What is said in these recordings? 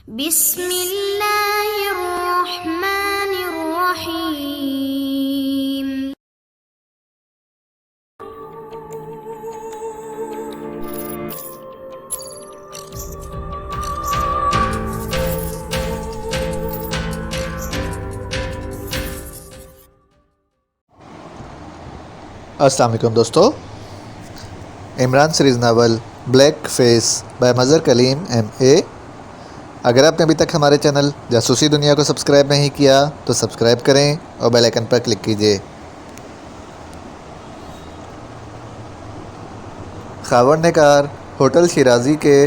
بسم اللہ الرحمن الرحیم۔ السلام علیکم دوستو، Imran series novel black face by Mazhar Kalim MA۔ اگر آپ نے ابھی تک ہمارے چینل جاسوسی دنیا کو سبسکرائب نہیں کیا تو سبسکرائب کریں اور بیل آئیکن پر کلک کیجیے۔ خاور نے کار ہوٹل شیرازی کے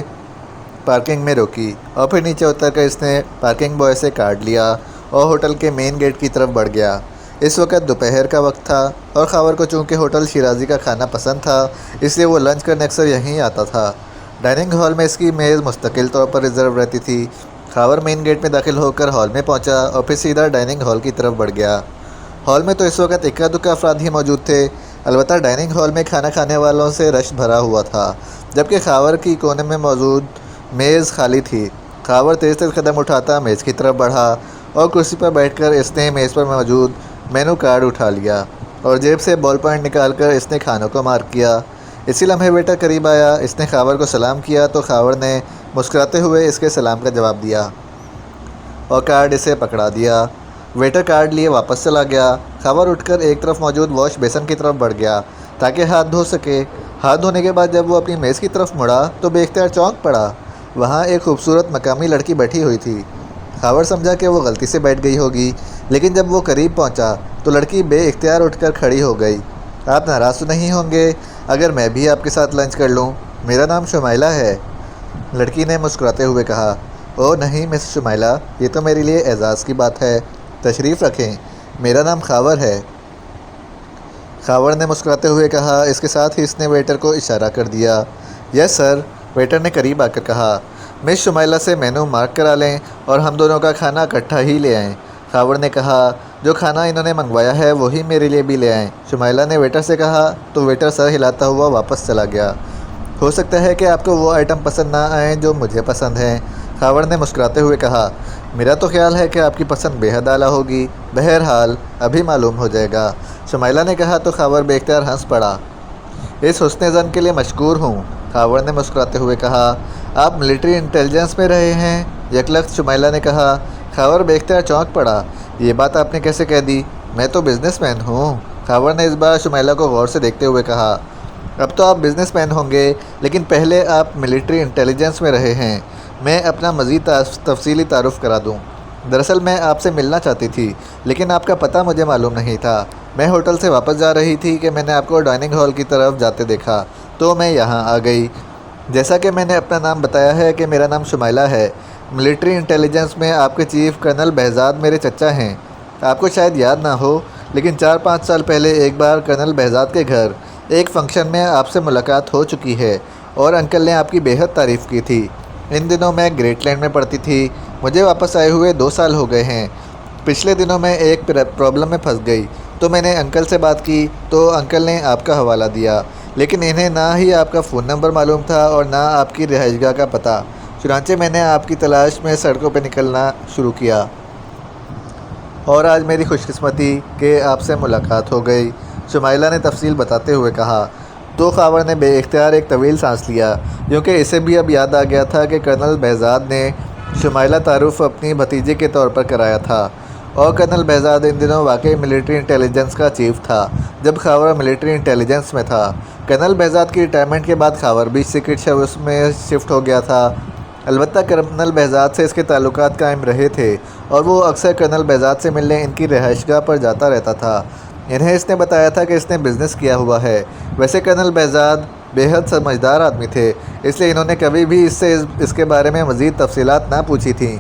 پارکنگ میں روکی اور پھر نیچے اتر کر اس نے پارکنگ بوائے سے کارڈ لیا اور ہوٹل کے مین گیٹ کی طرف بڑھ گیا۔ اس وقت دوپہر کا وقت تھا اور خاور کو چونکہ ہوٹل شیرازی کا کھانا پسند تھا اس لیے وہ لنچ کرنے اکثر یہیں آتا تھا۔ ڈائننگ ہال میں اس کی میز مستقل طور پر ریزرو رہتی تھی۔ خاور مین گیٹ میں داخل ہو کر ہال میں پہنچا اور پھر سیدھا ڈائننگ ہال کی طرف بڑھ گیا۔ ہال میں تو اس وقت اکا دکا افراد ہی موجود تھے، البتہ ڈائننگ ہال میں کھانا کھانے والوں سے رش بھرا ہوا تھا، جبکہ خاور کی کونے میں موجود میز خالی تھی۔ خاور تیز تیز قدم اٹھاتا میز کی طرف بڑھا اور کرسی پر بیٹھ کر اس نے میز پر موجود مینو کارڈ اٹھا لیا اور جیب سے بال پوائنٹ نکال کر اس نے کھانوں کو مارک کیا۔ اسی لمحے ویٹر قریب آیا، اس نے خاور کو سلام کیا تو خاور نے مسکراتے ہوئے اس کے سلام کا جواب دیا اور کارڈ اسے پکڑا دیا۔ ویٹر کارڈ لیے واپس چلا گیا۔ خاور اٹھ کر ایک طرف موجود واش بیسن کی طرف بڑھ گیا تاکہ ہاتھ دھو سکے۔ ہاتھ دھونے کے بعد جب وہ اپنی میز کی طرف مڑا تو بے اختیار چونک پڑا، وہاں ایک خوبصورت مقامی لڑکی بیٹھی ہوئی تھی۔ خاور سمجھا کہ وہ غلطی سے بیٹھ گئی ہوگی، لیکن جب وہ قریب پہنچا تو لڑکی بے اختیار اٹھ کر کھڑی ہو گئی۔ آپ ناراض تو نہیں ہوں گے اگر میں بھی آپ کے ساتھ لنچ کر لوں؟ میرا نام شمائلہ ہے، لڑکی نے مسکراتے ہوئے کہا۔ او نہیں مس شمائلہ، یہ تو میرے لیے اعزاز کی بات ہے، تشریف رکھیں، میرا نام خاور ہے، خاور نے مسکراتے ہوئے کہا۔ اس کے ساتھ ہی اس نے ویٹر کو اشارہ کر دیا۔ یس سر، ویٹر نے قریب آ کر کہا۔ مس شمائلہ سے مینو مارک کرا لیں اور ہم دونوں کا کھانا اکٹھا ہی لے آئیں، خاور نے کہا۔ جو کھانا انہوں نے منگوایا ہے وہی میرے لیے بھی لے آئیں، شمائلہ نے ویٹر سے کہا تو ویٹر سر ہلاتا ہوا واپس چلا گیا۔ ہو سکتا ہے کہ آپ کو وہ آئٹم پسند نہ آئیں جو مجھے پسند ہیں، خاور نے مسکراتے ہوئے کہا۔ میرا تو خیال ہے کہ آپ کی پسند بے حد اعلیٰ ہوگی، بہرحال ابھی معلوم ہو جائے گا، شمائلہ نے کہا تو خاور بے اختیار ہنس پڑا۔ اس حسن ظن کے لیے مشکور ہوں، خاور نے مسکراتے ہوئے کہا۔ آپ ملٹری انٹیلیجنس میں رہے ہیں؟ یکلخت شمائلہ نے کہا۔ خاور بے اختیار چونک پڑا۔ یہ بات آپ نے کیسے کہہ دی؟ میں تو بزنس مین ہوں، خاور نے اس بار شمائلہ کو غور سے دیکھتے ہوئے کہا۔ اب تو آپ بزنس مین ہوں گے، لیکن پہلے آپ ملٹری انٹیلیجنس میں رہے ہیں۔ میں اپنا مزید تفصیلی تعارف کرا دوں۔ دراصل میں آپ سے ملنا چاہتی تھی، لیکن آپ کا پتہ مجھے معلوم نہیں تھا۔ میں ہوٹل سے واپس جا رہی تھی کہ میں نے آپ کو ڈائننگ ہال کی طرف جاتے دیکھا تو میں یہاں آ گئی۔ جیسا کہ میں نے اپنا نام بتایا ہے کہ میرا نام شمائلہ ہے، ملٹری انٹیلیجنس میں آپ کے چیف کرنل بہزاد میرے چچا ہیں۔ آپ کو شاید یاد نہ ہو، لیکن 4-5 سال پہلے ایک بار کرنل بہزاد کے گھر ایک فنکشن میں آپ سے ملاقات ہو چکی ہے اور انکل نے آپ کی بے حد تعریف کی تھی۔ ان دنوں میں گریٹ لینڈ میں پڑھتی تھی، مجھے واپس آئے ہوئے 2 سال ہو گئے ہیں۔ پچھلے دنوں میں ایک پرابلم میں پھنس گئی تو میں نے انکل سے بات کی تو انکل نے آپ کا حوالہ دیا، لیکن انہیں نہ ہی آپ کا فون نمبر معلوم تھا اور نہ آپ کی رہائش گاہ کا پتہ، چنانچہ میں نے آپ کی تلاش میں سڑکوں پہ نکلنا شروع کیا اور آج میری خوش قسمتی کہ آپ سے ملاقات ہو گئی، شمائلہ نے تفصیل بتاتے ہوئے کہا۔ تو خاور نے بے اختیار ایک طویل سانس لیا، کیونکہ اسے بھی اب یاد آ گیا تھا کہ کرنل بہزاد نے شمائلہ تعارف اپنی بھتیجے کے طور پر کرایا تھا اور کرنل بہزاد ان دنوں واقعی ملٹری انٹیلیجنس کا چیف تھا جب خاور ملٹری انٹیلیجنس میں تھا۔ کرنل بہزاد کی ریٹائرمنٹ کے بعد خاور بھی سیکرٹ سروس میں شفٹ ہو گیا تھا، البتہ کرنل بہزاد سے اس کے تعلقات قائم رہے تھے اور وہ اکثر کرنل بہزاد سے ملنے ان کی رہائش گاہ پر جاتا رہتا تھا۔ انہیں اس نے بتایا تھا کہ اس نے بزنس کیا ہوا ہے۔ ویسے کرنل بہزاد بے حد سمجھدار آدمی تھے، اس لیے انہوں نے کبھی بھی اس سے اس کے بارے میں مزید تفصیلات نہ پوچھی تھیں۔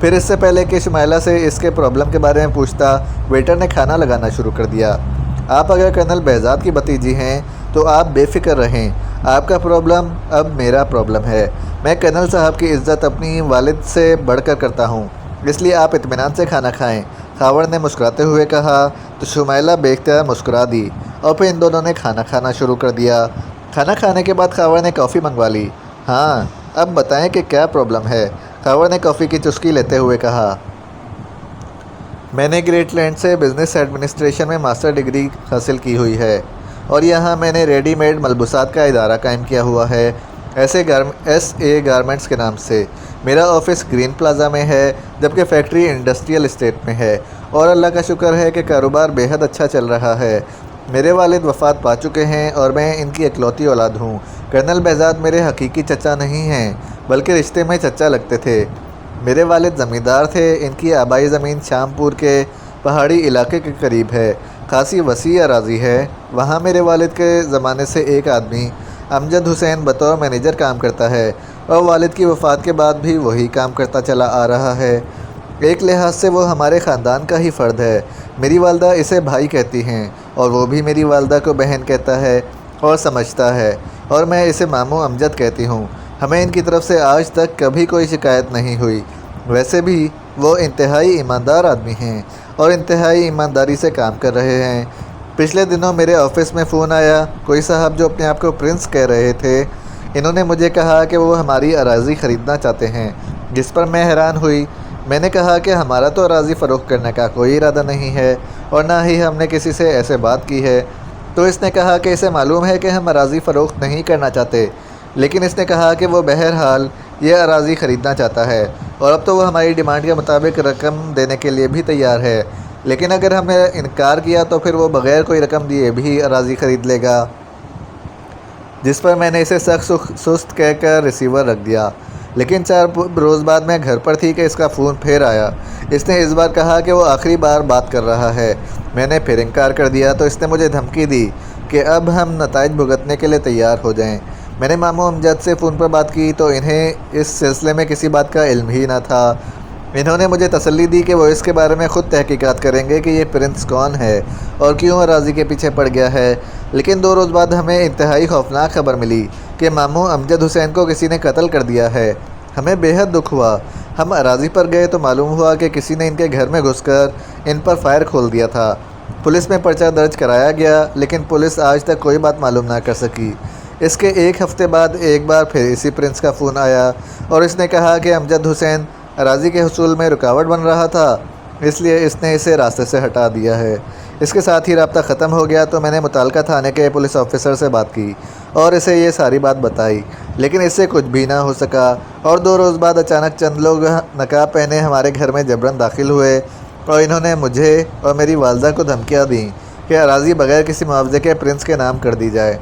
پھر اس سے پہلے کہ شمائلہ سے اس کے پرابلم کے بارے میں پوچھتا، ویٹر نے کھانا لگانا شروع کر دیا۔ آپ اگر کرنل بہزاد کی بھتیجی ہیں تو آپ بے فکر رہیں، آپ کا پرابلم اب میرا پرابلم ہے۔ میں کرنل صاحب کی عزت اپنی والد سے بڑھ کر کرتا ہوں، اس لیے آپ اطمینان سے کھانا کھائیں، خاور نے مسکراتے ہوئے کہا تو شمائلہ بے اختیار مسکرا دی اور پھر ان دونوں نے کھانا کھانا شروع کر دیا۔ کھانا کھانے کے بعد خاور نے کافی منگوا لی۔ ہاں اب بتائیں کہ کیا پرابلم ہے، خاور نے کافی کی چسکی لیتے ہوئے کہا، میں نے گریٹ لینڈ سے بزنس ایڈمنسٹریشن میں ماسٹر ڈگری حاصل کی ہوئی ہے اور یہاں میں نے ریڈی میڈ ملبوسات کا ادارہ قائم کیا ہوا ہے، ایس اے گارمنٹس کے نام سے۔ میرا آفس گرین پلازا میں ہے جبکہ فیکٹری انڈسٹریل اسٹیٹ میں ہے، اور اللہ کا شکر ہے کہ کاروبار بے حد اچھا چل رہا ہے۔ میرے والد وفات پا چکے ہیں اور میں ان کی اکلوتی اولاد ہوں۔ کرنل بہزاد میرے حقیقی چچا نہیں ہیں بلکہ رشتے میں چچا لگتے تھے۔ میرے والد زمیندار تھے۔ ان کی آبائی زمین شام پور کے پہاڑی علاقے کے قریب ہے، خاصی وسیع اراضی ہے۔ وہاں میرے والد کے زمانے سے ایک آدمی امجد حسین بطور مینیجر کام کرتا ہے اور والد کی وفات کے بعد بھی وہی کام کرتا چلا آ رہا ہے۔ ایک لحاظ سے وہ ہمارے خاندان کا ہی فرد ہے۔ میری والدہ اسے بھائی کہتی ہیں اور وہ بھی میری والدہ کو بہن کہتا ہے اور سمجھتا ہے، اور میں اسے ماموں امجد کہتی ہوں۔ ہمیں ان کی طرف سے آج تک کبھی کوئی شکایت نہیں ہوئی۔ ویسے بھی وہ انتہائی ایماندار آدمی ہیں اور انتہائی ایمانداری سے کام کر رہے ہیں۔ پچھلے دنوں میرے آفس میں فون آیا، کوئی صاحب جو اپنے آپ کو پرنس کہہ رہے تھے، انہوں نے مجھے کہا کہ وہ ہماری اراضی خریدنا چاہتے ہیں، جس پر میں حیران ہوئی۔ میں نے کہا کہ ہمارا تو اراضی فروخت کرنے کا کوئی ارادہ نہیں ہے اور نہ ہی ہم نے کسی سے ایسے بات کی ہے۔ تو اس نے کہا کہ اسے معلوم ہے کہ ہم اراضی فروخت نہیں کرنا چاہتے، لیکن اس نے کہا کہ وہ بہرحال یہ اراضی خریدنا چاہتا ہے اور اب تو وہ ہماری ڈیمانڈ کے مطابق رقم دینے کے لیے بھی تیار ہے، لیکن اگر ہم نے انکار کیا تو پھر وہ بغیر کوئی رقم دیے بھی اراضی خرید لے گا۔ جس پر میں نے اسے سخت سست کہہ کر ریسیور رکھ دیا، لیکن 4 روز بعد میں گھر پر تھی کہ اس کا فون پھر آیا۔ اس نے اس بار کہا کہ وہ آخری بار بات کر رہا ہے۔ میں نے پھر انکار کر دیا تو اس نے مجھے دھمکی دی کہ اب ہم نتائج بھگتنے کے لیے تیار ہو جائیں۔ میں نے ماموں امجد سے فون پر بات کی تو انہیں اس سلسلے میں کسی بات کا علم ہی نہ تھا۔ انہوں نے مجھے تسلی دی کہ وہ اس کے بارے میں خود تحقیقات کریں گے کہ یہ پرنس کون ہے اور کیوں اراضی کے پیچھے پڑ گیا ہے، لیکن 2 روز بعد ہمیں انتہائی خوفناک خبر ملی کہ ماموں امجد حسین کو کسی نے قتل کر دیا ہے۔ ہمیں بے حد دکھ ہوا۔ ہم اراضی پر گئے تو معلوم ہوا کہ کسی نے ان کے گھر میں گھس کر ان پر فائر کھول دیا تھا۔ پولیس میں پرچہ درج کرایا گیا، لیکن پولیس آج تک کوئی بات معلوم نہ کر سکی۔ اس کے 1 ہفتے بعد ایک بار پھر اسی پرنس کا فون آیا اور اس نے کہا کہ امجد حسین اراضی کے حصول میں رکاوٹ بن رہا تھا، اس لیے اس نے اسے راستے سے ہٹا دیا ہے۔ اس کے ساتھ ہی رابطہ ختم ہو گیا تو میں نے متعلقہ تھانے کے پولیس آفیسر سے بات کی اور اسے یہ ساری بات بتائی، لیکن اس سے کچھ بھی نہ ہو سکا، اور 2 روز بعد اچانک چند لوگ نقاب پہنے ہمارے گھر میں جبراً داخل ہوئے اور انہوں نے مجھے اور میری والدہ کو دھمکیاں دیں کہ اراضی بغیر کسی معاوضے کے پرنس کے نام کر دی جائے،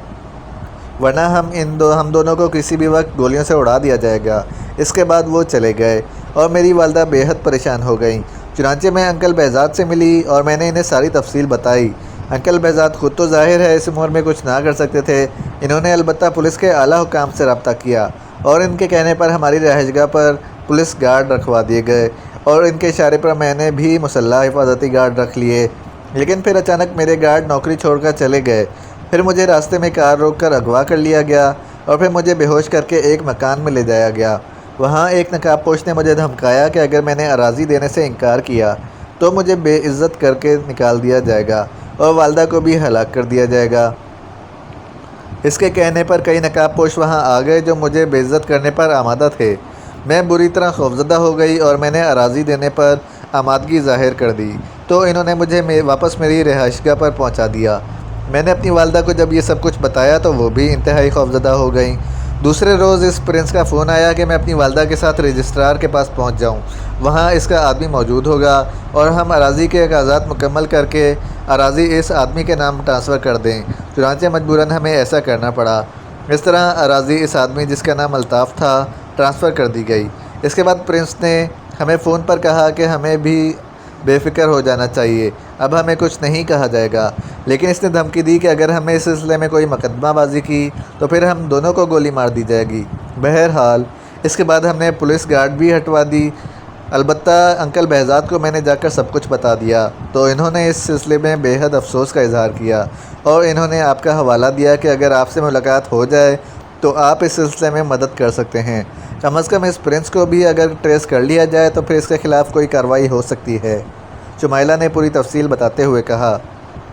ورنہ ہم دونوں کو کسی بھی وقت گولیوں سے اڑا دیا جائے گا۔ اس کے بعد وہ چلے گئے اور میری والدہ بے حد پریشان ہو گئیں۔ چنانچہ میں انکل بہزاد سے ملی اور میں نے انہیں ساری تفصیل بتائی۔ انکل بہزاد خود تو ظاہر ہے اس عمر میں کچھ نہ کر سکتے تھے، انہوں نے البتہ پولیس کے اعلیٰ حکام سے رابطہ کیا اور ان کے کہنے پر ہماری رہائش گاہ پر پولیس گارڈ رکھوا دیے گئے اور ان کے اشارے پر میں نے بھی مسلح حفاظتی گارڈ رکھ لیے، لیکن پھر اچانک میرے گارڈ نوکری چھوڑ کر چلے گئے۔ پھر مجھے راستے میں کار روک کر اغوا کر لیا گیا اور پھر مجھے بے ہوش کر کے ایک مکان میں لے جایا گیا۔ وہاں ایک نقاب پوش نے مجھے دھمکایا کہ اگر میں نے اراضی دینے سے انکار کیا تو مجھے بے عزت کر کے نکال دیا جائے گا اور والدہ کو بھی ہلاک کر دیا جائے گا۔ اس کے کہنے پر کئی نقاب پوش وہاں آ گئے جو مجھے بے عزت کرنے پر آمادہ تھے۔ میں بری طرح خوفزدہ ہو گئی اور میں نے اراضی دینے پر آمادگی ظاہر کر دی تو انہوں نے مجھے واپس میری رہائش گاہ پر پہنچا دیا۔ میں نے اپنی والدہ کو جب یہ سب کچھ بتایا تو وہ بھی انتہائی خوفزدہ ہو گئیں۔ دوسرے روز اس پرنس کا فون آیا کہ میں اپنی والدہ کے ساتھ رجسٹرار کے پاس پہنچ جاؤں، وہاں اس کا آدمی موجود ہوگا اور ہم اراضی کے کاغذات مکمل کر کے اراضی اس آدمی کے نام ٹرانسفر کر دیں۔ چنانچہ مجبوراً ہمیں ایسا کرنا پڑا۔ اس طرح اراضی اس آدمی جس کا نام الطاف تھا ٹرانسفر کر دی گئی۔ اس کے بعد پرنس نے ہمیں فون پر کہا کہ ہمیں بھی بے فکر ہو جانا چاہیے، اب ہمیں کچھ نہیں کہا جائے گا، لیکن اس نے دھمکی دی کہ اگر ہم نے اس سلسلے میں کوئی مقدمہ بازی کی تو پھر ہم دونوں کو گولی مار دی جائے گی۔ بہرحال اس کے بعد ہم نے پولیس گارڈ بھی ہٹوا دی۔ البتہ انکل بہزاد کو میں نے جا کر سب کچھ بتا دیا تو انہوں نے اس سلسلے میں بے حد افسوس کا اظہار کیا اور انہوں نے آپ کا حوالہ دیا کہ اگر آپ سے ملاقات ہو جائے تو آپ اس سلسلے میں مدد کر سکتے ہیں، کم از کم اس پرنس کو بھی اگر ٹریس کر لیا جائے تو پھر اس کے خلاف کوئی کارروائی ہو سکتی ہے۔ شمائلہ نے پوری تفصیل بتاتے ہوئے کہا،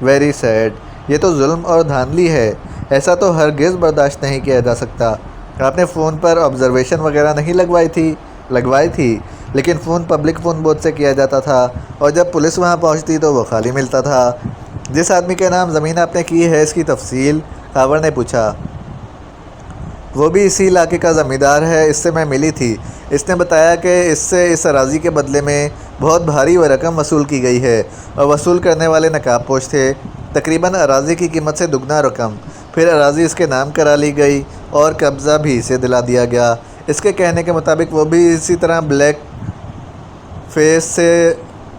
ویری سیڈ، یہ تو ظلم اور دھاندلی ہے، ایسا تو ہرگز برداشت نہیں کیا جا سکتا۔ آپ نے فون پر آبزرویشن وغیرہ نہیں لگوائی تھی؟ لگوائی تھی، لیکن فون پبلک فون بوتھ سے کیا جاتا تھا اور جب پولیس وہاں پہنچتی تو وہ خالی ملتا تھا۔ جس آدمی کے نام زمین آپ نے کی ہے اس کی تفصیل؟ خاور نے پوچھا۔ وہ بھی اسی علاقے کا زمیندار ہے، اس سے میں ملی تھی۔ اس نے بتایا کہ اس سے اس اراضی کے بدلے میں بہت بھاری رقم وصول کی گئی ہے اور وصول کرنے والے نقاب پوش تھے، تقریباً اراضی کی قیمت سے دگنا رقم۔ پھر اراضی اس کے نام کرا لی گئی اور قبضہ بھی اسے دلا دیا گیا۔ اس کے کہنے کے مطابق وہ بھی اسی طرح بلیک فیس سے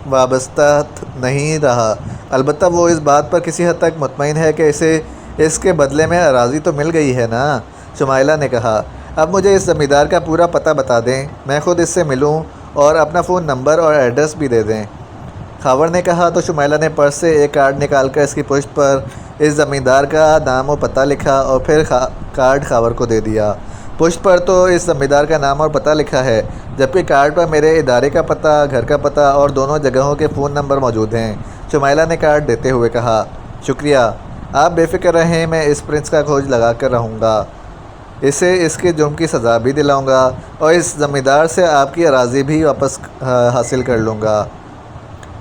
وابستہ نہیں رہا، البتہ وہ اس بات پر کسی حد تک مطمئن ہے کہ اسے اس کے بدلے میں اراضی تو مل گئی ہے نا۔ شمائلہ نے کہا، اب مجھے اس زمیندار کا پورا پتہ بتا دیں، میں خود اس سے ملوں اور اپنا فون نمبر اور ایڈریس بھی دے دیں۔ خاور نے کہا تو شمائلہ نے پرس سے ایک کارڈ نکال کر اس کی پشت پر اس زمیندار کا نام و پتہ لکھا اور پھر کارڈ خاور کو دے دیا۔ پشت پر تو اس زمیندار کا نام اور پتہ لکھا ہے، جبکہ کارڈ پر میرے ادارے کا پتہ، گھر کا پتہ اور دونوں جگہوں کے فون نمبر موجود ہیں۔ شمائلہ نے کارڈ دیتے ہوئے کہا، شکریہ، آپ بے فکر رہیں، میں اس پرنس کا کھوج لگا کر رہوں گا، اسے اس کے جرم کی سزا بھی دلاؤں گا اور اس زمیندار سے آپ کی اراضی بھی واپس حاصل کر لوں گا۔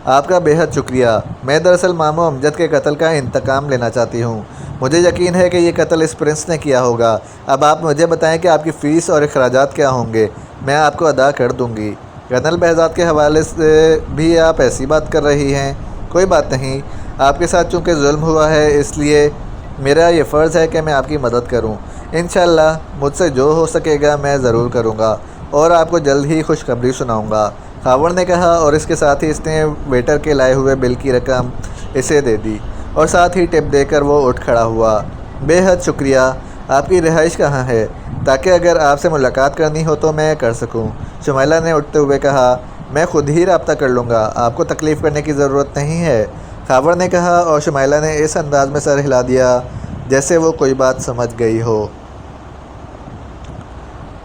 آپ کا بے حد شکریہ۔ میں دراصل ماموں امجد کے قتل کا انتقام لینا چاہتی ہوں۔ مجھے یقین ہے کہ یہ قتل اس پرنس نے کیا ہوگا۔ اب آپ مجھے بتائیں کہ آپ کی فیس اور اخراجات کیا ہوں گے، میں آپ کو ادا کر دوں گی۔ کرنل بہزاد کے حوالے سے بھی آپ ایسی بات کر رہی ہیں؟ کوئی بات نہیں، آپ کے ساتھ چونکہ ظلم ہوا ہے اس لیے میرا یہ فرض ہے کہ میں آپ کی مدد کروں۔ انشاءاللہ مجھ سے جو ہو سکے گا میں ضرور کروں گا اور آپ کو جلد ہی خوشخبری سناؤں گا، خاور نے کہا، اور اس کے ساتھ ہی اس نے ویٹر کے لائے ہوئے بل کی رقم اسے دے دی اور ساتھ ہی ٹپ دے کر وہ اٹھ کھڑا ہوا۔ بے حد شکریہ۔ آپ کی رہائش کہاں ہے تاکہ اگر آپ سے ملاقات کرنی ہو تو میں کر سکوں؟ شمائلہ نے اٹھتے ہوئے کہا، میں خود ہی رابطہ کر لوں گا، آپ کو تکلیف کرنے کی ضرورت نہیں ہے، خاور نے کہا، اور شمائلہ نے اس انداز میں سر ہلا دیا جیسے وہ کوئی بات سمجھ گئی ہو۔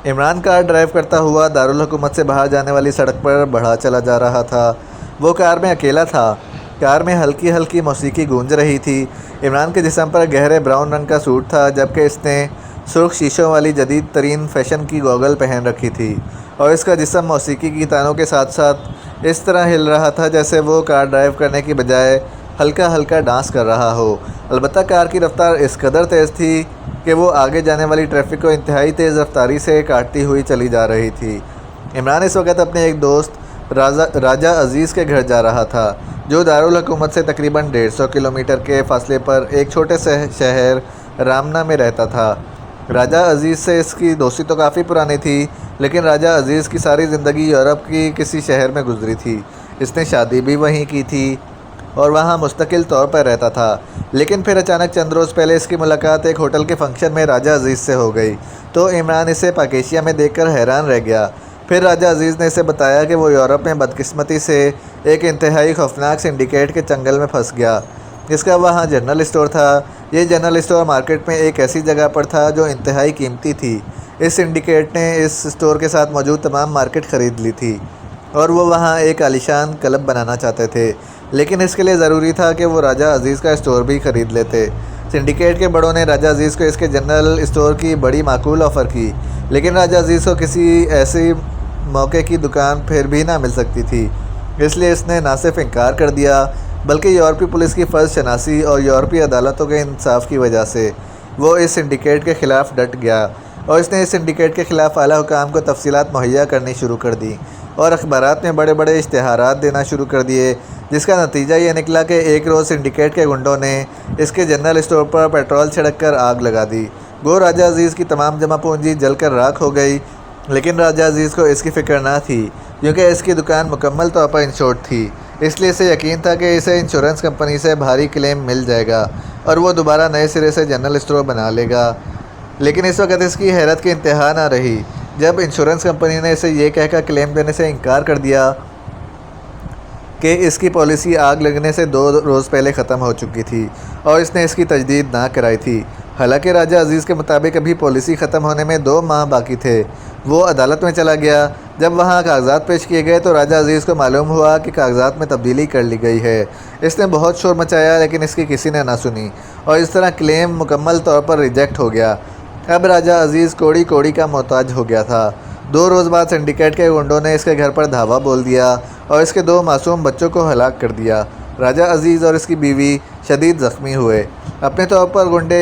عمران کار ڈرائیو کرتا ہوا دارالحکومت سے باہر جانے والی سڑک پر بڑھا چلا جا رہا تھا۔ وہ کار میں اکیلا تھا۔ کار میں ہلکی ہلکی موسیقی گونج رہی تھی۔ عمران کے جسم پر گہرے براؤن رنگ کا سوٹ تھا، جبکہ اس نے سرخ شیشوں والی جدید ترین فیشن کی گوگل پہن رکھی تھی اور اس کا جسم موسیقی کی تانوں کے ساتھ ساتھ اس طرح ہل رہا تھا جیسے وہ کار ڈرائیو کرنے کی بجائے ہلکا ہلکا ڈانس کر رہا ہو۔ البتہ کار کی رفتار اس قدر تیز تھی کہ وہ آگے جانے والی ٹریفک کو انتہائی تیز رفتاری سے کاٹتی ہوئی چلی جا رہی تھی۔ عمران اس وقت اپنے ایک دوست راجہ عزیز کے گھر جا رہا تھا، جو دارالحکومت سے تقریباً 150 کلومیٹر کے فاصلے پر ایک چھوٹے سے شہر رامنا میں رہتا تھا۔ راجہ عزیز سے اس کی دوستی تو کافی پرانی تھی، لیکن راجہ عزیز کی ساری زندگی یورپ کی کسی شہر میں گزری تھی۔ اس نے شادی بھی وہیں کی تھی اور وہاں مستقل طور پر رہتا تھا، لیکن پھر اچانک چند روز پہلے اس کی ملاقات ایک ہوٹل کے فنکشن میں راجہ عزیز سے ہو گئی تو عمران اسے پاکیشیا میں دیکھ کر حیران رہ گیا۔ پھر راجہ عزیز نے اسے بتایا کہ وہ یورپ میں بدقسمتی سے ایک انتہائی خوفناک سنڈیکیٹ کے چنگل میں پھنس گیا، جس کا وہاں جنرل اسٹور تھا۔ یہ جنرل اسٹور مارکیٹ میں ایک ایسی جگہ پر تھا جو انتہائی قیمتی تھی۔ اس سنڈیکیٹ نے اس اسٹور کے ساتھ موجود تمام مارکیٹ خرید لی تھی اور وہ وہاں ایک عالیشان کلب بنانا چاہتے تھے، لیکن اس کے لیے ضروری تھا کہ وہ راجہ عزیز کا اسٹور بھی خرید لیتے۔ سنڈیکیٹ کے بڑوں نے راجہ عزیز کو اس کے جنرل اسٹور کی بڑی معقول آفر کی، لیکن راجہ عزیز کو کسی ایسی موقع کی دکان پھر بھی نہ مل سکتی تھی، اس لیے اس نے نہ صرف انکار کر دیا بلکہ یورپی پولیس کی فرض شناسی اور یورپی عدالتوں کے انصاف کی وجہ سے وہ اس سنڈیکیٹ کے خلاف ڈٹ گیا اور اس نے اس سنڈیکیٹ کے خلاف اعلیٰ حکام کو تفصیلات مہیا کرنی شروع کر دی اور اخبارات میں بڑے بڑے اشتہارات دینا شروع کر دیے، جس کا نتیجہ یہ نکلا کہ ایک روز سنڈیکیٹ کے گنڈوں نے اس کے جنرل اسٹور پر پیٹرول چھڑک کر آگ لگا دی۔ گو راجہ عزیز کی تمام جمع پونجی جل کر راکھ ہو گئی، لیکن راجہ عزیز کو اس کی فکر نہ تھی کیونکہ اس کی دکان مکمل طور پر انشورڈ تھی، اس لیے اسے یقین تھا کہ اسے انشورنس کمپنی سے بھاری کلیم مل جائے گا اور وہ دوبارہ نئے سرے سے جنرل اسٹور بنا لے گا۔ لیکن اس وقت اس کی حیرت کی انتہا نہ رہی جب انشورنس کمپنی نے اسے یہ کہہ کر کلیم دینے سے انکار کر دیا کہ اس کی پالیسی آگ لگنے سے 2 روز پہلے ختم ہو چکی تھی اور اس نے اس کی تجدید نہ کرائی تھی۔ حالانکہ راجہ عزیز کے مطابق ابھی پالیسی ختم ہونے میں 2 ماہ باقی تھے۔ وہ عدالت میں چلا گیا۔ جب وہاں کاغذات پیش کیے گئے تو راجہ عزیز کو معلوم ہوا کہ کاغذات میں تبدیلی کر لی گئی ہے۔ اس نے بہت شور مچایا لیکن اس کی کسی نے نہ سنی اور اس طرح کلیم مکمل طور پر ریجیکٹ ہو گیا۔ اب راجہ عزیز کوڑی کوڑی کا محتاج ہو گیا تھا۔ 2 روز بعد سنڈیکیٹ کے گنڈوں نے اس کے گھر پر دھاوا بول دیا اور اس کے 2 معصوم بچوں کو ہلاک کر دیا۔ راجہ عزیز اور اس کی بیوی شدید زخمی ہوئے۔ اپنے طور پر گنڈے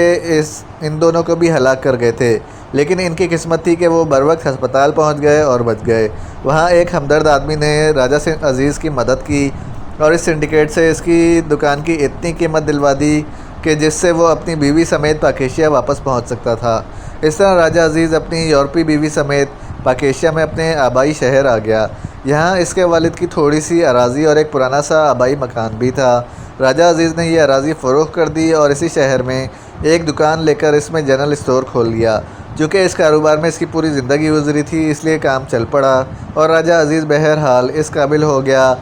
ان دونوں کو بھی ہلاک کر گئے تھے، لیکن ان کی قسمت تھی کہ وہ بروقت ہسپتال پہنچ گئے اور بچ گئے۔ وہاں ایک ہمدرد آدمی نے راجہ عزیز کی مدد کی اور اس سنڈیکیٹ سے اس کی دکان کی اتنی قیمت دلوا دی کہ جس سے وہ اپنی بیوی سمیت پاکیشیا واپس پہنچ سکتا تھا۔ اس طرح راجہ عزیز اپنی یورپی بیوی سمیت پاکیشیا میں اپنے آبائی شہر آ گیا۔ یہاں اس کے والد کی تھوڑی سی اراضی اور ایک پرانا سا آبائی مکان بھی تھا۔ راجہ عزیز نے یہ اراضی فروخت کر دی اور اسی شہر میں ایک دکان لے کر اس میں جنرل اسٹور کھول لیا۔ چونکہ اس کاروبار میں اس کی پوری زندگی گزری تھی، اس لیے کام چل پڑا اور راجہ عزیز بہرحال اس قابل ہو گیا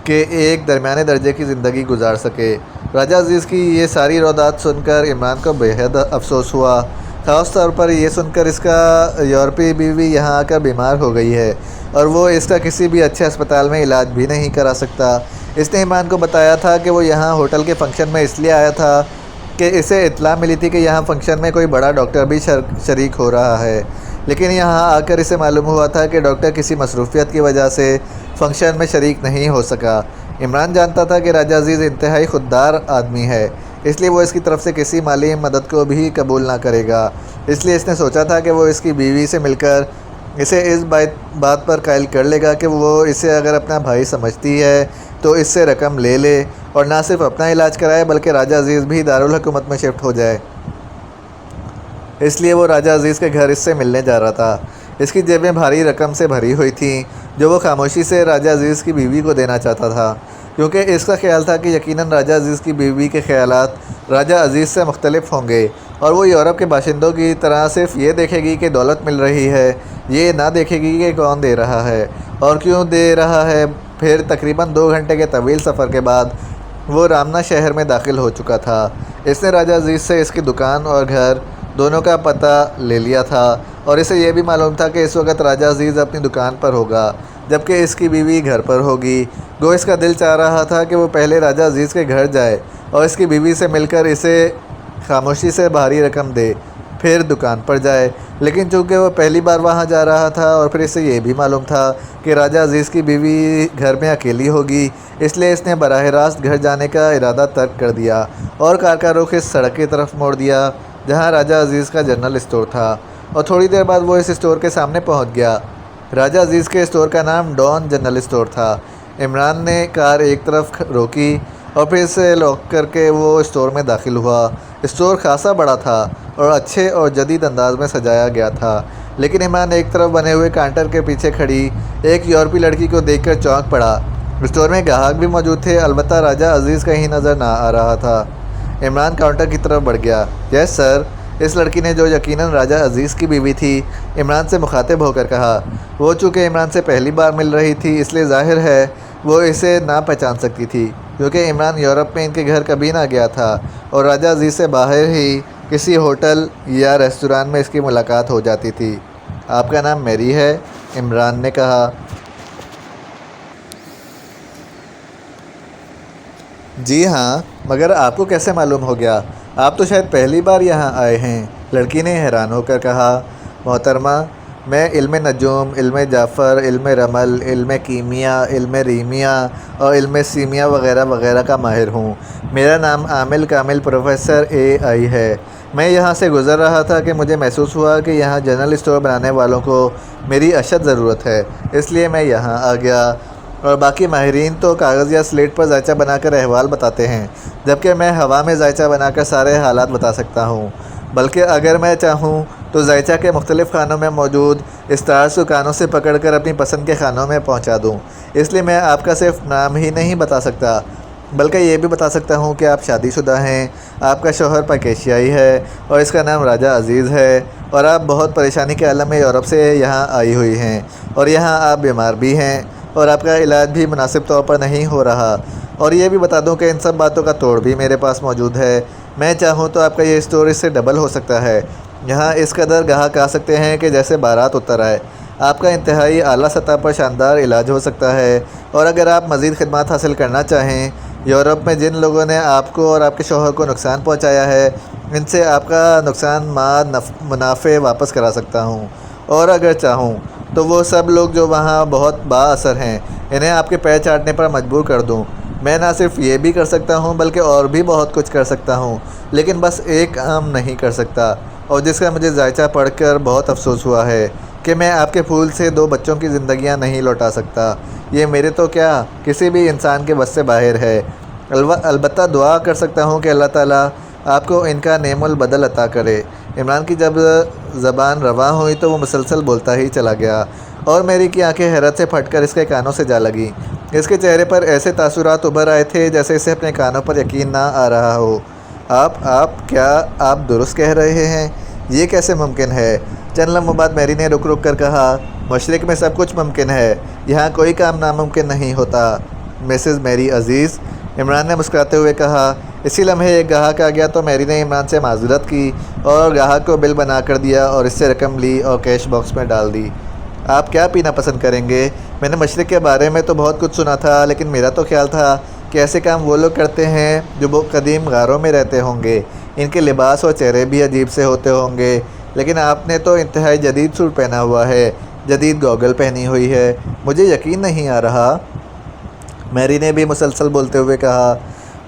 کہ ایک درمیانے درجے کی زندگی گزار سکے۔ راجہ عزیز کی یہ ساری رودات سن کر عمران کو بےحد افسوس ہوا، خاص طور پر یہ سن کر اس کا یورپی بیوی یہاں آ کر بیمار ہو گئی ہے اور وہ اس کا کسی بھی اچھے ہسپتال میں علاج بھی نہیں کرا سکتا۔ اس نے عمران کو بتایا تھا کہ وہ یہاں ہوٹل کے فنکشن میں اس لیے آیا تھا کہ اسے اطلاع ملی تھی کہ یہاں فنکشن میں کوئی بڑا ڈاکٹر بھی شریک ہو رہا ہے، لیکن یہاں آ کر اسے معلوم ہوا تھا کہ ڈاکٹر کسی مصروفیت کی وجہ سے فنکشن میں شریک نہیں ہو سکا۔ عمران جانتا تھا کہ راجہ عزیز انتہائی خوددار آدمی ہے، اس لیے وہ اس کی طرف سے کسی مالی مدد کو بھی قبول نہ کرے گا۔ اس لیے اس نے سوچا تھا کہ وہ اس کی بیوی سے مل کر اسے اس بات پر قائل کر لے گا کہ وہ اسے اگر اپنا بھائی سمجھتی ہے تو اس سے رقم لے لے اور نہ صرف اپنا علاج کرائے بلکہ راجہ عزیز بھی دارالحکومت میں شفٹ ہو جائے۔ اس لیے وہ راجہ عزیز کے گھر اس سے ملنے جا رہا تھا۔ اس کی جیبیں بھاری رقم سے بھری ہوئی تھیں جو وہ خاموشی سے راجہ عزیز کی بیوی کو دینا چاہتا تھا، کیونکہ اس کا خیال تھا کہ یقیناً راجہ عزیز کی بیوی کے خیالات راجہ عزیز سے مختلف ہوں گے اور وہ یورپ کے باشندوں کی طرح صرف یہ دیکھے گی کہ دولت مل رہی ہے، یہ نہ دیکھے گی کہ کون دے رہا ہے اور کیوں دے رہا ہے۔ پھر تقریباً 2 گھنٹے کے طویل سفر کے بعد وہ رامنا شہر میں داخل ہو چکا تھا۔ اس نے راجہ عزیز سے اس کی دکان اور گھر دونوں کا پتہ لے لیا تھا اور اسے یہ بھی معلوم تھا کہ اس وقت راجہ عزیز اپنی دکان پر ہوگا جبکہ اس کی بیوی گھر پر ہوگی۔ گو اس کا دل چاہ رہا تھا کہ وہ پہلے راجہ عزیز کے گھر جائے اور اس کی بیوی سے مل کر اسے خاموشی سے بھاری رقم دے، پھر دکان پر جائے، لیکن چونکہ وہ پہلی بار وہاں جا رہا تھا اور پھر اسے یہ بھی معلوم تھا کہ راجہ عزیز کی بیوی گھر میں اکیلی ہوگی، اس لیے اس نے براہ راست گھر جانے کا ارادہ ترک کر دیا اور کار کا رخ اس سڑک کی طرف موڑ دیا جہاں راجہ عزیز کا جنرل اسٹور تھا، اور تھوڑی دیر بعد وہ اس اسٹور کے سامنے پہنچ گیا۔ راجہ عزیز کے اسٹور کا نام ڈان جنرل اسٹور تھا۔ عمران نے کار ایک طرف روکی اور پھر اسے لاک کر کے وہ اسٹور میں داخل ہوا۔ اسٹور خاصا بڑا تھا اور اچھے اور جدید انداز میں سجایا گیا تھا، لیکن عمران ایک طرف بنے ہوئے کاؤنٹر کے پیچھے کھڑی ایک یورپی لڑکی کو دیکھ کر چونک پڑا۔ اسٹور میں گاہک بھی موجود تھے، البتہ راجہ عزیز کہیں نظر نہ آ رہا تھا۔ عمران کاؤنٹر کی طرف بڑھ گیا۔ یس سر، اس لڑکی نے، جو یقیناً راجہ عزیز کی بیوی تھی، عمران سے مخاطب ہو کر کہا۔ وہ چونکہ عمران سے پہلی بار مل رہی تھی اس لیے ظاہر ہے وہ اسے نہ پہچان سکتی تھی، کیونکہ عمران یورپ میں ان کے گھر کبھی نہ گیا تھا اور راجہ عزیز سے باہر ہی کسی ہوٹل یا ریستوران میں اس کی ملاقات ہو جاتی تھی۔ آپ کا نام میری ہے؟ عمران نے کہا۔ جی ہاں، مگر آپ کو کیسے معلوم ہو گیا؟ آپ تو شاید پہلی بار یہاں آئے ہیں، لڑکی نے حیران ہو کر کہا۔ محترمہ، میں علم نجوم، علم جعفر، علم رمل، علم کیمیا، علم ریمیا اور علم سیمیا وغیرہ وغیرہ کا ماہر ہوں۔ میرا نام عامل کامل پروفیسر اے.آئی ہے۔ میں یہاں سے گزر رہا تھا کہ مجھے محسوس ہوا کہ یہاں جنرل اسٹور بنانے والوں کو میری اشد ضرورت ہے، اس لیے میں یہاں آ گیا، اور باقی ماہرین تو کاغذ یا سلیٹ پر ذائچہ بنا کر احوال بتاتے ہیں، جبکہ میں ہوا میں ذائچہ بنا کر سارے حالات بتا سکتا ہوں، بلکہ اگر میں چاہوں تو ذائچہ کے مختلف خانوں میں موجود اسٹارز کو کانوں سے پکڑ کر اپنی پسند کے خانوں میں پہنچا دوں۔ اس لیے میں آپ کا صرف نام ہی نہیں بتا سکتا، بلکہ یہ بھی بتا سکتا ہوں کہ آپ شادی شدہ ہیں، آپ کا شوہر پاکیشیائی ہے اور اس کا نام راجہ عزیز ہے، اور آپ بہت پریشانی کے عالم میں یورپ سے یہاں آئی ہوئی ہیں، اور یہاں آپ بیمار بھی ہیں اور آپ کا علاج بھی مناسب طور پر نہیں ہو رہا، اور یہ بھی بتا دوں کہ ان سب باتوں کا توڑ بھی میرے پاس موجود ہے۔ میں چاہوں تو آپ کا یہ اسٹور اس سے ڈبل ہو سکتا ہے۔ یہاں اس قدر گاہک آ سکتے ہیں کہ جیسے بارات اتر آئے۔ آپ کا انتہائی اعلیٰ سطح پر شاندار علاج ہو سکتا ہے، اور اگر آپ مزید خدمات حاصل کرنا چاہیں، یورپ میں جن لوگوں نے آپ کو اور آپ کے شوہر کو نقصان پہنچایا ہے، ان سے آپ کا نقصان منافع واپس کرا سکتا ہوں، اور اگر چاہوں تو وہ سب لوگ جو وہاں بہت با اثر ہیں انہیں آپ کے پیر چاٹنے پر مجبور کر دوں۔ میں نہ صرف یہ بھی کر سکتا ہوں بلکہ اور بھی بہت کچھ کر سکتا ہوں، لیکن بس ایک کام نہیں کر سکتا، اور جس کا مجھے ذائقہ پڑھ کر بہت افسوس ہوا ہے کہ میں آپ کے پھول سے 2 بچوں کی زندگیاں نہیں لوٹا سکتا۔ یہ میرے تو کیا کسی بھی انسان کے بس سے باہر ہے۔ البتہ دعا کر سکتا ہوں کہ اللہ تعالیٰ آپ کو ان کا نعم البدل عطا کرے۔ عمران کی جب زبان رواں ہوئی تو وہ مسلسل بولتا ہی چلا گیا، اور میری کی آنکھیں حیرت سے پھٹ کر اس کے کانوں سے جا لگیں۔ اس کے چہرے پر ایسے تاثرات ابھر آئے تھے جیسے اسے اپنے کانوں پر یقین نہ آ رہا ہو۔ کیا آپ درست کہہ رہے ہیں؟ یہ کیسے ممکن ہے؟ چند لمحوں بعد میری نے رک رک کر کہا، مشرق میں سب کچھ ممکن ہے، یہاں کوئی کام ناممکن نہیں ہوتا مسز میری عزیز۔ عمران نے مسکراتے ہوئے کہا۔ اسی لمحے ایک گاہک آ گیا تو میری نے عمران سے معذرت کی اور گاہک کو بل بنا کر دیا اور اس سے رقم لی اور کیش باکس میں ڈال دی۔ آپ کیا پینا پسند کریں گے؟ میں نے مشرق کے بارے میں تو بہت کچھ سنا تھا، لیکن میرا تو خیال تھا کہ ایسے کام وہ لوگ کرتے ہیں جو قدیم غاروں میں رہتے ہوں گے، ان کے لباس اور چہرے بھی عجیب سے ہوتے ہوں گے، لیکن آپ نے تو انتہائی جدید سوٹ پہنا ہوا ہے، جدید گوگل پہنی ہوئی ہے، مجھے یقین نہیں آ رہا۔ میری نے بھی مسلسل بولتے ہوئے کہا،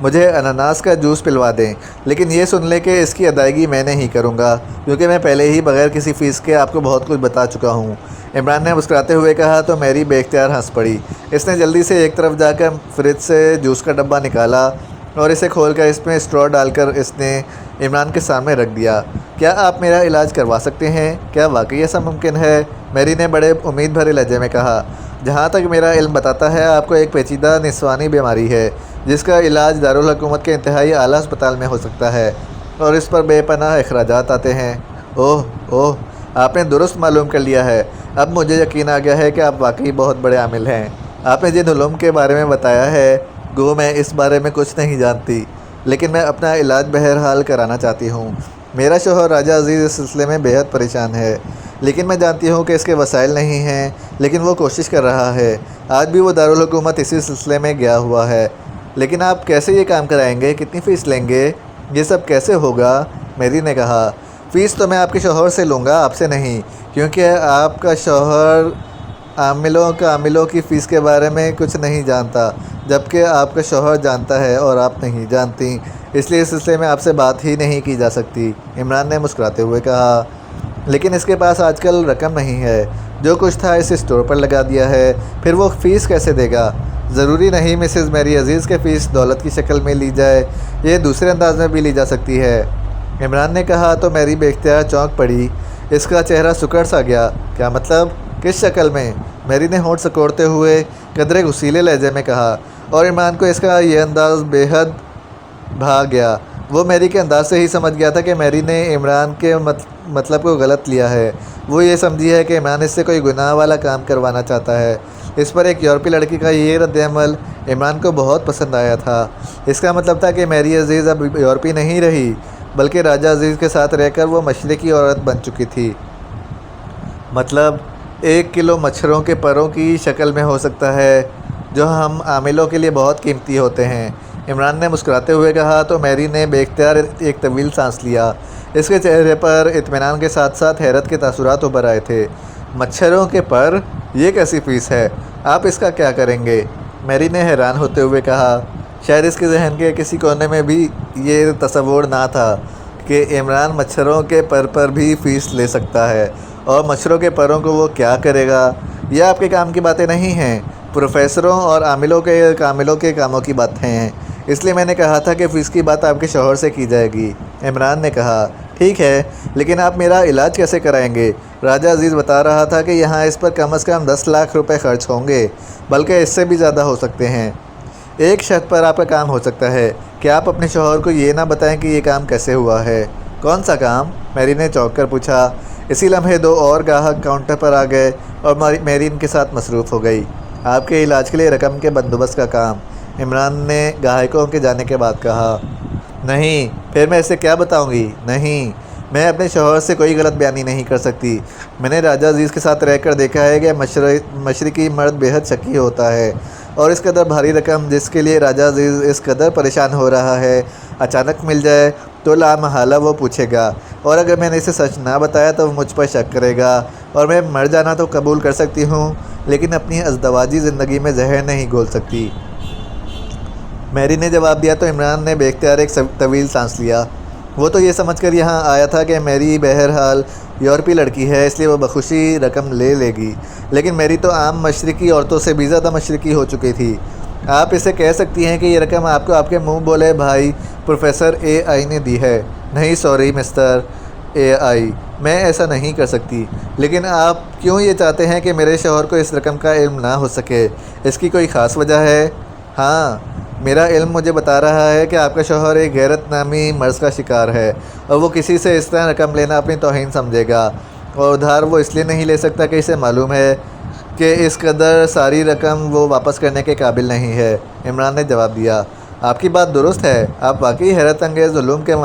مجھے اناناس کا جوس پلوا دیں، لیکن یہ سن لیں کہ اس کی ادائیگی میں نہیں کروں گا، کیونکہ میں پہلے ہی بغیر کسی فیس کے آپ کو بہت کچھ بتا چکا ہوں۔ عمران نے مسکراتے ہوئے کہا تو میری بے اختیار ہنس پڑی۔ اس نے جلدی سے ایک طرف جا کر فریج سے جوس کا ڈبہ نکالا اور اسے کھول کر اس میں اسٹرا ڈال کر اس نے عمران کے سامنے رکھ دیا۔ کیا آپ میرا علاج کروا سکتے ہیں؟ کیا واقعی ایسا ممکن ہے؟ میری نے بڑے امید بھرے لہجے میں کہا۔ جہاں تک میرا علم بتاتا ہے آپ کو ایک پیچیدہ نسوانی بیماری ہے جس کا علاج دارالحکومت کے انتہائی اعلیٰ ہسپتال میں ہو سکتا ہے، اور اس پر بے پناہ اخراجات آتے ہیں۔ اوہ، آپ نے درست معلوم کر لیا ہے۔ اب مجھے یقین آ گیا ہے کہ آپ واقعی بہت بڑے عامل ہیں۔ آپ نے جن علوم کے بارے میں بتایا ہے گو میں اس بارے میں کچھ نہیں جانتی، لیکن میں اپنا علاج بہرحال کرانا چاہتی ہوں۔ میرا شوہر راجہ عزیز اس سلسلے میں بے حد پریشان ہے، لیکن میں جانتی ہوں کہ اس کے وسائل نہیں ہیں، لیکن وہ کوشش کر رہا ہے۔ آج بھی وہ دارالحکومت اسی سلسلے میں گیا ہوا ہے۔ لیکن آپ کیسے یہ کام کرائیں گے؟ کتنی فیس لیں گے؟ یہ سب کیسے ہوگا؟ میری نے کہا، فیس تو میں آپ کے شوہر سے لوں گا، آپ سے نہیں، کیونکہ آپ کا شوہر عاملوں کی فیس کے بارے میں کچھ نہیں جانتا، جبکہ آپ کا شوہر جانتا ہے اور آپ نہیں جانتی، اس لیے اس سلسلے میں آپ سے بات ہی نہیں کی جا سکتی۔ عمران نے مسکراتے ہوئے کہا، لیکن اس کے پاس آج کل رقم نہیں ہے، جو کچھ تھا اسے اسٹور پر لگا دیا ہے، پھر وہ فیس کیسے دے گا؟ ضروری نہیں مسز میری عزیز کے فیس دولت کی شکل میں لی جائے، یہ دوسرے انداز میں بھی لی جا سکتی ہے۔ عمران نے کہا تو میری بے اختیار چونک پڑی، اس کا چہرہ سکڑ سا گیا۔ کیا مطلب؟ کس شکل میں؟ میری نے ہونٹ سکوڑتے ہوئے قدرے غصیلے لہجے میں کہا، اور عمران کو اس کا یہ انداز بے حد بھا گیا۔ وہ میری کے انداز سے ہی سمجھ گیا تھا کہ میری نے عمران کے مطلب کو غلط لیا ہے۔ وہ یہ سمجھی ہے کہ عمران اس سے کوئی گناہ والا کام کروانا چاہتا ہے۔ اس پر ایک یورپی لڑکی کا یہ رد عمل عمران کو بہت پسند آیا تھا۔ اس کا مطلب تھا کہ میری عزیز اب یورپی نہیں رہی، بلکہ راجہ عزیز کے ساتھ رہ کر وہ مشرقی عورت بن چکی تھی۔ مطلب 1 کلو مچھروں کے پروں کی شکل میں ہو سکتا ہے، جو ہم عاملوں کے لیے بہت قیمتی ہوتے ہیں۔ عمران نے مسکراتے ہوئے کہا تو میری نے بے اختیار ایک طویل سانس لیا۔ اس کے چہرے پر اطمینان کے ساتھ ساتھ حیرت کے تاثرات ابھر آئے تھے۔ مچھروں کے پر؟ یہ کیسی فیس ہے؟ آپ اس کا کیا کریں گے؟ میری نے حیران ہوتے ہوئے کہا۔ شاید اس کے ذہن کے کسی کونے میں بھی یہ تصور نہ تھا کہ عمران مچھروں کے پر بھی فیس لے سکتا ہے، اور مچھروں کے پروں کو وہ کیا کرے گا؟ یہ آپ کے کام کی باتیں نہیں ہیں، پروفیسروں اور عاملوں کے کاموں کی باتیں ہیں، اس لیے میں نے کہا تھا کہ فیس کی بات آپ کے شوہر سے کی جائے گی۔ عمران نے کہا، ٹھیک ہے، لیکن آپ میرا علاج کیسے کرائیں گے؟ راجہ عزیز بتا رہا تھا کہ یہاں اس پر کم از کم 10 لاکھ روپے خرچ ہوں گے، بلکہ اس سے بھی زیادہ ہو سکتے ہیں۔ ایک شرط پر آپ کا کام ہو سکتا ہے کہ آپ اپنے شوہر کو یہ نہ بتائیں کہ یہ کام کیسے ہوا ہے۔ کون سا کام؟ میری نے چونک کر پوچھا۔ اسی لمحے 2 اور گاہک کاؤنٹر پر آ گئے اور میری ان کے ساتھ مصروف ہو گئی۔ آپ کے علاج کے لیے رقم کے بندوبست کا کام، عمران نے گاہکوں کے جانے کے بعد کہا۔ نہیں، پھر میں اسے کیا بتاؤں گی؟ نہیں، میں اپنے شوہر سے کوئی غلط بیانی نہیں کر سکتی۔ میں نے راجہ عزیز کے ساتھ رہ کر دیکھا ہے کہ مشرقی مرد بے حد شکی ہوتا ہے، اور اس قدر بھاری رقم جس کے لیے راجہ عزیز اس قدر پریشان ہو رہا ہے، اچانک مل جائے تو لامحالہ وہ پوچھے گا، اور اگر میں نے اسے سچ نہ بتایا تو وہ مجھ پر شک کرے گا، اور میں مر جانا تو قبول کر سکتی ہوں لیکن اپنی ازدواجی زندگی میں زہر نہیں گھول سکتی۔ میری نے جواب دیا تو عمران نے بے اختیار ایک طویل سانس لیا۔ وہ تو یہ سمجھ کر یہاں آیا تھا کہ میری بہرحال یورپی لڑکی ہے، اس لیے وہ بخوشی رقم لے لے گی، لیکن میری تو عام مشرقی عورتوں سے بھی زیادہ مشرقی ہو چکی تھی۔ آپ اسے کہہ سکتی ہیں کہ یہ رقم آپ کو آپ کے منہ بولے بھائی پروفیسر اے آئی نے دی ہے۔ نہیں سوری مسٹر اے آئی، میں ایسا نہیں کر سکتی۔ لیکن آپ کیوں یہ چاہتے ہیں کہ میرے شوہر کو اس رقم کا علم نہ ہو سکے؟ اس کی کوئی خاص وجہ ہے؟ ہاں، میرا علم مجھے بتا رہا ہے کہ آپ کا شوہر ایک غیرت نامی مرض کا شکار ہے، اور وہ کسی سے اس طرح رقم لینا اپنی توہین سمجھے گا، اور ادھار وہ اس لیے نہیں لے سکتا کہ اسے معلوم ہے کہ اس قدر ساری رقم وہ واپس کرنے کے قابل نہیں ہے۔ عمران نے جواب دیا، آپ کی بات درست ہے، آپ واقعی حیرت انگیز علوم کے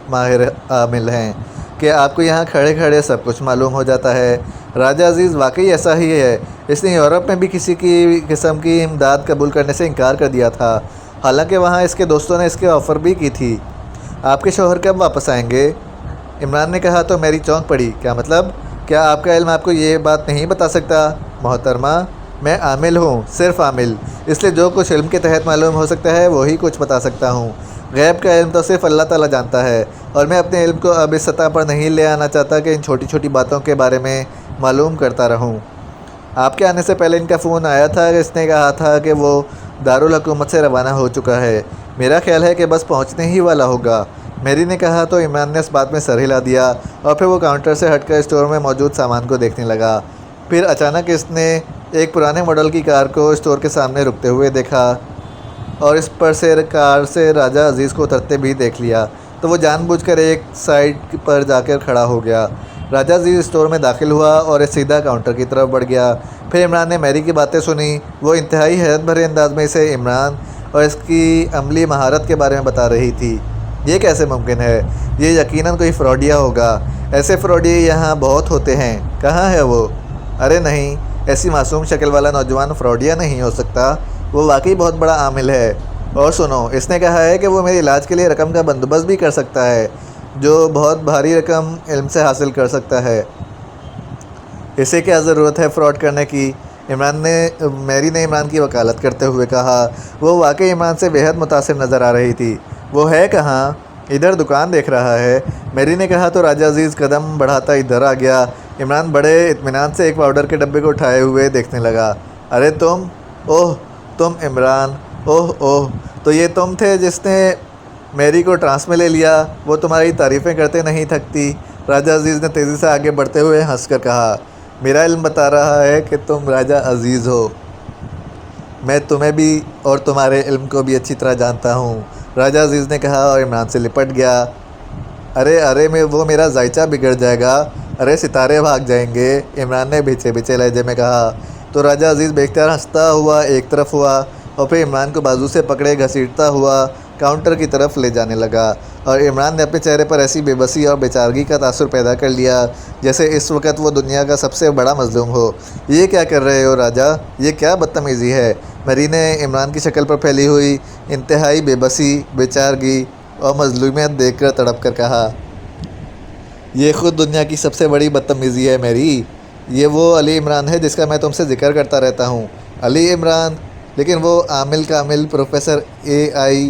ماہر عامل ہیں کہ آپ کو یہاں کھڑے کھڑے سب کچھ معلوم ہو جاتا ہے۔ راجہ عزیز واقعی ایسا ہی ہے، اس نے یورپ میں بھی کسی کی قسم کی امداد قبول کرنے سے انکار کر دیا تھا، حالانکہ وہاں اس کے دوستوں نے اس کے آفر بھی کی تھی۔ آپ کے شوہر کب واپس آئیں گے؟ عمران نے کہا تو میری چونک پڑی۔ کیا مطلب؟ کیا آپ کا علم آپ کو یہ بات نہیں بتا سکتا؟ محترمہ، میں عامل ہوں، صرف عامل، اس لیے جو کچھ علم کے تحت معلوم ہو سکتا ہے وہی کچھ بتا سکتا ہوں۔ غیب کا علم تو صرف اللہ تعالیٰ جانتا ہے، اور میں اپنے علم کو اب اس سطح پر نہیں لے آنا چاہتا کہ ان چھوٹی چھوٹی باتوں کے بارے میں معلوم کرتا رہوں۔ آپ کے آنے سے پہلے ان کا فون آیا تھا، اس نے کہا تھا کہ وہ دارالحکومت سے روانہ ہو چکا ہے، میرا خیال ہے کہ بس پہنچنے ہی والا ہوگا۔ میری نے کہا تو عمران نے اس بات میں سر ہلا دیا، اور پھر وہ کاؤنٹر سے ہٹ کر اسٹور میں موجود سامان کو دیکھنے لگا۔ پھر اچانک اس نے ایک پرانے ماڈل کی کار کو اسٹور کے سامنے رکتے ہوئے دیکھا، اور اس پر سے کار سے راجہ عزیز کو اترتے بھی دیکھ لیا، تو وہ جان بوجھ کر ایک سائڈ پر جا کر کھڑا ہو گیا۔ راجہ عزیز اسٹور میں داخل ہوا اور سیدھا کاؤنٹر کی طرف بڑھ گیا۔ پھر عمران نے میری کی باتیں سنی، وہ انتہائی حیرت بھرے انداز میں اسے عمران اور اس کی عملی مہارت کے بارے میں بتا رہی تھی۔ یہ کیسے ممکن ہے؟ یہ یقیناً کوئی فراڈیا ہوگا، ایسے فراڈیے یہاں بہت ہوتے ہیں۔ کہاں ہے وہ؟ ارے نہیں، ایسی معصوم شکل والا نوجوان فراڈیا نہیں ہو سکتا، وہ واقعی بہت بڑا عامل ہے۔ اور سنو، اس نے کہا ہے کہ وہ میرے علاج کے لیے رقم کا بندوبست بھی کر سکتا ہے، جو بہت بھاری رقم علم سے حاصل کر سکتا ہے۔ اسے کیا ضرورت ہے فراڈ کرنے کی؟ میری نے عمران کی وکالت کرتے ہوئے کہا۔ وہ واقعی عمران سے بے حد متاثر نظر آ رہی تھی۔ وہ ہے کہاں؟ ادھر دکان دیکھ رہا ہے، میری نے کہا تو راجہ عزیز قدم بڑھاتا ادھر آ گیا۔ عمران بڑے اطمینان سے ایک پاؤڈر کے ڈبے کو اٹھائے ہوئے دیکھنے لگا۔ ارے تم، اوہ تم عمران، اوہ اوہ، تو یہ تم تھے جس نے میری کو ٹرانس میں لے لیا، وہ تمہاری تعریفیں کرتے نہیں تھکتی۔ راجہ عزیز نے تیزی سے آگے بڑھتے ہوئے ہنس کر کہا، میرا علم بتا رہا ہے کہ تم راجہ عزیز ہو، میں تمہیں بھی اور تمہارے علم کو بھی اچھی طرح جانتا ہوں، راجہ عزیز نے کہا اور عمران سے لپٹ گیا۔ ارے وہ میرا ذائچہ بگڑ جائے گا، ارے ستارے بھاگ جائیں گے، عمران نے بھیچے بھیچے لہجے میں کہا۔ تو راجہ عزیز بے اختیار ہنستا ہوا ایک طرف ہوا، اور پھر عمران کو بازو سے پکڑے گھسیٹتا ہوا کاؤنٹر کی طرف لے جانے لگا، اور عمران نے اپنے چہرے پر ایسی بے بسی اور بے چارگی کا تاثر پیدا کر لیا جیسے اس وقت وہ دنیا کا سب سے بڑا مظلوم ہو۔ یہ کیا کر رہے ہو راجہ؟ یہ کیا بدتمیزی ہے؟ میری نے عمران کی شکل پر پھیلی ہوئی انتہائی بے بسی، بے چارگی اور مظلومیت دیکھ کر تڑپ کر کہا، یہ خود دنیا کی سب سے بڑی بدتمیزی ہے میری۔ یہ وہ علی عمران ہے جس کا میں تم سے ذکر کرتا رہتا ہوں، علی عمران، لیکن وہ عامل کامل پروفیسر اے آئی،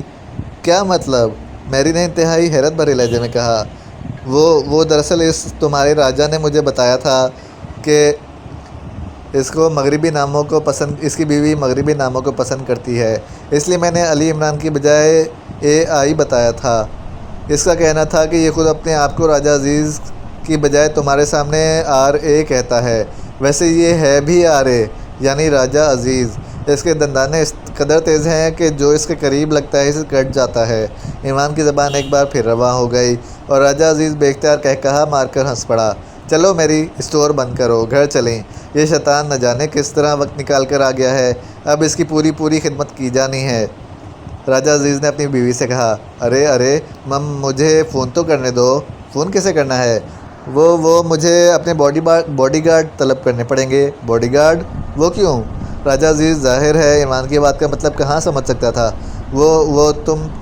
کیا مطلب؟ میری نے انتہائی حیرت بھرے لہجے میں کہا، وہ دراصل تمہارے راجہ نے مجھے بتایا تھا کہ اس کی بیوی مغربی ناموں کو پسند کرتی ہے، اس لیے میں نے علی عمران کی بجائے اے آئی بتایا تھا۔ اس کا کہنا تھا کہ یہ خود اپنے آپ کو راجہ عزیز کی بجائے تمہارے سامنے آر اے کہتا ہے، ویسے یہ ہے بھی آر اے، یعنی راجہ عزیز۔ اس کے دندانے اس قدر تیز ہیں کہ جو اس کے قریب لگتا ہے اسے کٹ جاتا ہے۔ عمران کی زبان ایک بار پھر رواں ہو گئی، اور راجہ عزیز بے اختیار کہا مار کر ہنس پڑا۔ چلو میری، اسٹور بند کرو، گھر چلیں، یہ شیطان نہ جانے کس طرح وقت نکال کر آ گیا ہے، اب اس کی پوری خدمت کی جانی ہے۔ راجہ عزیز نے اپنی بیوی سے کہا، ارے مجھے فون تو کرنے دو۔ فون کیسے کرنا ہے؟ وہ مجھے اپنے باڈی گارڈ طلب کرنے پڑیں گے۔ Body guard? وہ کیوں؟ راجہ عزیز ظاہر ہے عمران کی بات کا مطلب کہاں سمجھ سکتا تھا۔ وہ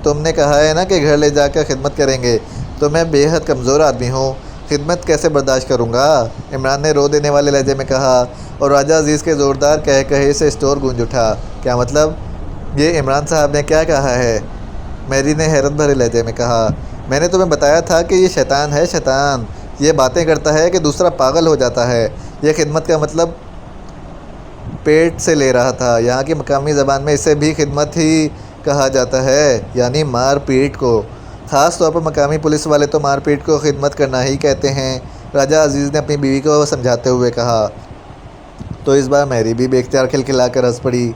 تم نے کہا ہے نا کہ گھر لے جا کر خدمت کریں گے، تو میں بے حد کمزور آدمی ہوں، خدمت کیسے برداشت کروں گا؟ عمران نے رو دینے والے لہجے میں کہا، اور راجہ عزیز کے زوردار کہے سے اسٹور گونج اٹھا۔ کیا مطلب؟ یہ عمران صاحب نے کیا کہا ہے؟ میری نے حیرت بھرے لہجے میں کہا۔ میں نے تمہیں بتایا تھا کہ یہ شیطان ہے، شیطان۔ یہ باتیں کرتا ہے کہ دوسرا پاگل ہو جاتا ہے۔ یہ خدمت کا مطلب پیٹ سے لے رہا تھا۔ یہاں کی مقامی زبان میں اسے بھی خدمت ہی کہا جاتا ہے، یعنی مار پیٹ کو۔ خاص طور پر مقامی پولیس والے تو مار پیٹ کو خدمت کرنا ہی کہتے ہیں، راجہ عزیز نے اپنی بیوی کو سمجھاتے ہوئے کہا۔ تو اس بار میری بھی بے اختیار کھلکھلا کر ہنس پڑی۔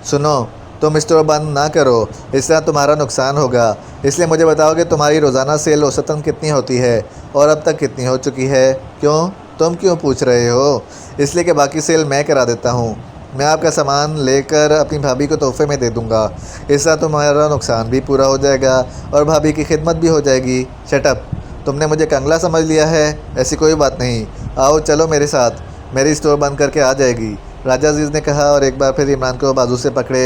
سنو، تم اسٹور بند نہ کرو، اس طرح تمہارا نقصان ہوگا۔ اس لیے مجھے بتاؤ کہ تمہاری روزانہ سیل اوسطاً کتنی ہوتی ہے اور اب تک کتنی ہو چکی ہے؟ کیوں؟ تم کیوں پوچھ رہے ہو؟ اس لیے کہ باقی سیل میں کرا دیتا ہوں۔ میں آپ کا سامان لے کر اپنی بھابھی کو تحفے میں دے دوں گا۔ اس طرح تمہارا نقصان بھی پورا ہو جائے گا اور بھابھی کی خدمت بھی ہو جائے گی۔ Shut up! تم نے مجھے کنگلا سمجھ لیا ہے؟ ایسی کوئی بات نہیں۔ آؤ چلو میرے ساتھ، میری اسٹور بند کر کے آ جائے گی، راجہ عزیز نے کہا، اور ایک بار پھر عمران کو بازو سے پکڑے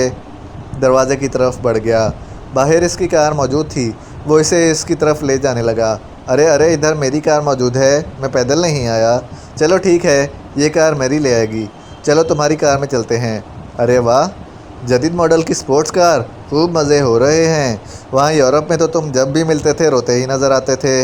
دروازے کی طرف بڑھ گیا۔ باہر اس کی کار موجود تھی، وہ اسے اس کی طرف لے جانے لگا۔ ارے ارے، ادھر میری کار موجود ہے، میں پیدل نہیں آیا۔ چلو ٹھیک ہے، یہ کار میری لے آئے گی، چلو تمہاری کار میں چلتے ہیں۔ ارے واہ، جدید ماڈل کی سپورٹس کار، خوب مزے ہو رہے ہیں۔ وہاں یورپ میں تو تم جب بھی ملتے تھے روتے ہی نظر آتے تھے،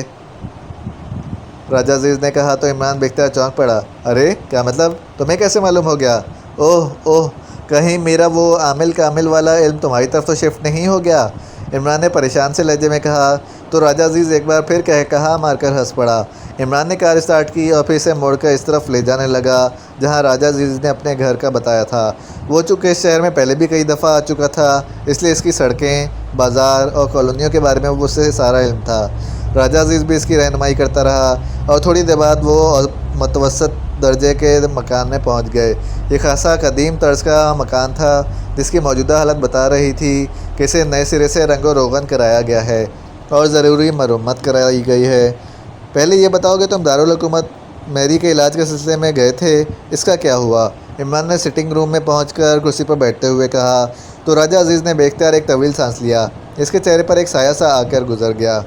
راجہ عزیز نے کہا تو عمران بے اختیار چونک پڑا۔ ارے کیا مطلب؟ تمہیں کیسے معلوم ہو گیا؟ اوہ اوہ، کہیں میرا وہ عامل کامل والا علم تمہاری طرف تو شفٹ نہیں ہو گیا؟ عمران نے پریشان سے لہجے میں کہا، تو راجہ عزیز ایک بار پھر کہا مار کر ہنس پڑا۔ عمران نے کار اسٹارٹ کی اور پھر اسے موڑ کر اس طرف لے جانے لگا جہاں راجہ عزیز نے اپنے گھر کا بتایا تھا۔ وہ چونکہ اس شہر میں پہلے بھی کئی دفعہ آ چکا تھا، اس لیے اس کی سڑکیں، بازار اور کالونیوں کے بارے میں اسے سارا علم تھا۔ راجہ عزیز بھی اس کی رہنمائی کرتا رہا اور تھوڑی دیر بعد وہ متوسط درجے کے مکان میں پہنچ گئے۔ یہ خاصا قدیم طرز کا مکان تھا جس کی موجودہ حالت بتا رہی تھی کہ اسے نئے سرے سے رنگ و روغن کرایا گیا ہے اور ضروری مرمت کرائی گئی ہے۔ پہلے یہ بتاؤ کہ تم دارالحکومت میری کے علاج کے سلسلے میں گئے تھے، اس کا کیا ہوا؟ عمران نے سٹنگ روم میں پہنچ کر کرسی پر بیٹھتے ہوئے کہا تو راجہ عزیز نے بے اختیار ایک طویل سانس لیا۔ اس کے چہرے پر ایک سایہ سا آ کر گزر گیا۔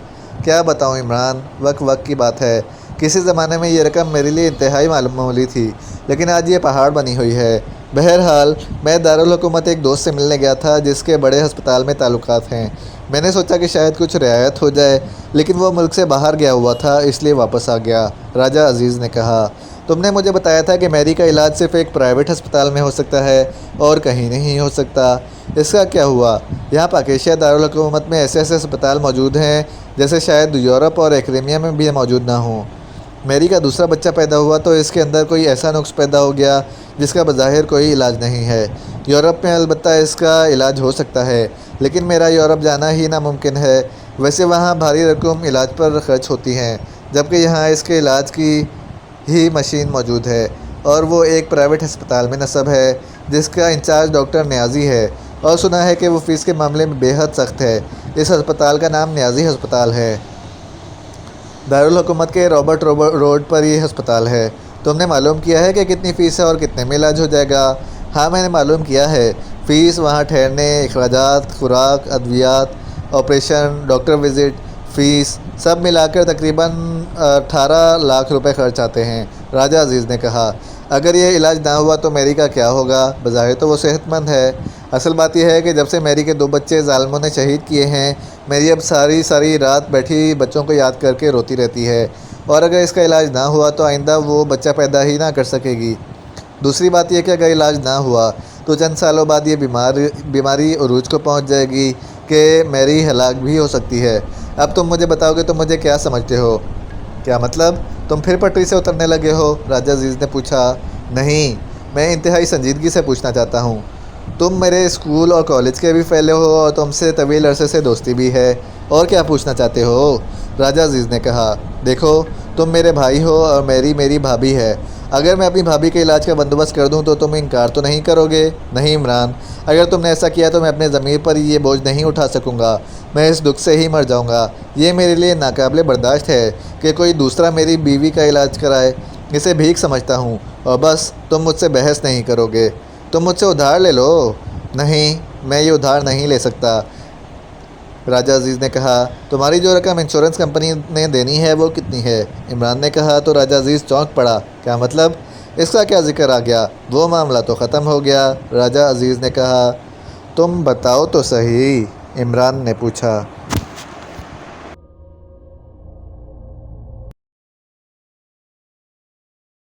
کیا بتاؤں عمران، وقت کی بات ہے۔ کسی زمانے میں یہ رقم میرے لیے انتہائی معمولی تھی، لیکن آج یہ پہاڑ بنی ہوئی ہے۔ بہرحال میں دارالحکومت ایک دوست سے ملنے گیا تھا جس کے بڑے ہسپتال میں تعلقات ہیں۔ میں نے سوچا کہ شاید کچھ رعایت ہو جائے، لیکن وہ ملک سے باہر گیا ہوا تھا، اس لیے واپس آ گیا، راجہ عزیز نے کہا۔ تم نے مجھے بتایا تھا کہ میری کا علاج صرف ایک پرائیویٹ ہسپتال میں ہو سکتا ہے اور کہیں نہیں ہو سکتا، اس کا کیا ہوا؟ یہاں پاکیشیا دارالحکومت میں ایسے ہسپتال موجود ہیں جیسے شاید یورپ اور ایکریمیا میں بھی موجود نہ ہوں۔ میری کا دوسرا بچہ پیدا ہوا تو اس کے اندر کوئی ایسا نقص پیدا ہو گیا جس کا بظاہر کوئی علاج نہیں ہے۔ یورپ میں البتہ اس کا علاج ہو سکتا ہے، لیکن میرا یورپ جانا ہی ناممکن ہے۔ ویسے وہاں بھاری رقم علاج پر خرچ ہوتی ہیں، جبکہ یہاں اس کے علاج کی ہی مشین موجود ہے، اور وہ ایک پرائیویٹ ہسپتال میں نصب ہے جس کا انچارج ڈاکٹر نیازی ہے، اور سنا ہے کہ وہ فیس کے معاملے میں بے حد سخت ہے۔ اس ہسپتال کا نام نیازی ہسپتال ہے۔ دارالحکومت کے رابرٹ روڈ پر یہ ہسپتال ہے۔ تم نے معلوم کیا ہے کہ کتنی فیس ہے اور کتنے میں علاج ہو جائے گا؟ ہاں میں نے معلوم کیا ہے۔ فیس، وہاں ٹھہرنے، اخراجات، خوراک، ادویات، آپریشن، ڈاکٹر وزٹ، فیس، سب ملا کر تقریباً 18 لاکھ روپے خرچ آتے ہیں، راجہ عزیز نے کہا۔ اگر یہ علاج نہ ہوا تو میری کا کیا ہوگا؟ بظاہر تو وہ صحت مند ہے۔ اصل بات یہ ہے کہ جب سے میری کے 2 بچے ظالموں نے شہید کیے ہیں، میری اب ساری رات بیٹھی بچوں کو یاد کر کے روتی رہتی ہے، اور اگر اس کا علاج نہ ہوا تو آئندہ وہ بچہ پیدا ہی نہ کر سکے گی۔ دوسری بات یہ کہ اگر علاج نہ ہوا تو چند سالوں بعد یہ بیماری عروج کو پہنچ جائے گی کہ میری ہلاک بھی ہو سکتی ہے۔ اب تم مجھے بتاؤ کہ تم مجھے کیا سمجھتے ہو؟ کیا مطلب؟ تم پھر پٹری سے اترنے لگے ہو؟ راجہ عزیز نے پوچھا۔ نہیں، میں انتہائی سنجیدگی سے پوچھنا چاہتا ہوں۔ تم میرے اسکول اور کالج کے بھی فیلو ہو اور تم سے طویل عرصے سے دوستی بھی ہے، اور کیا پوچھنا چاہتے ہو؟ راجہ عزیز نے کہا۔ دیکھو، تم میرے بھائی ہو اور میری بھابھی ہے۔ اگر میں اپنی بھابھی کے علاج کا بندوبست کر دوں تو تم انکار تو نہیں کرو گے؟ نہیں عمران، اگر تم نے ایسا کیا تو میں اپنے ضمیر پر یہ بوجھ نہیں اٹھا سکوں گا، میں اس دکھ سے ہی مر جاؤں گا۔ یہ میرے لیے ناقابل برداشت ہے کہ کوئی دوسرا میری بیوی کا علاج کرائے، اسے بھیک سمجھتا ہوں، اور بس تم مجھ سے بحث نہیں کرو گے۔ تم مجھ سے ادھار لے لو۔ نہیں، میں یہ ادھار نہیں لے سکتا۔ راجہ عزیز نے کہا تمہاری جو رقم انشورنس کمپنی نے دینی ہے وہ کتنی ہے؟ عمران نے کہا تو راجہ عزیز چونک پڑا، کیا مطلب؟ اس کا کیا ذکر آ گیا؟ وہ معاملہ تو ختم ہو گیا۔ راجہ عزیز نے کہا تم بتاؤ تو صحیح، عمران نے پوچھا۔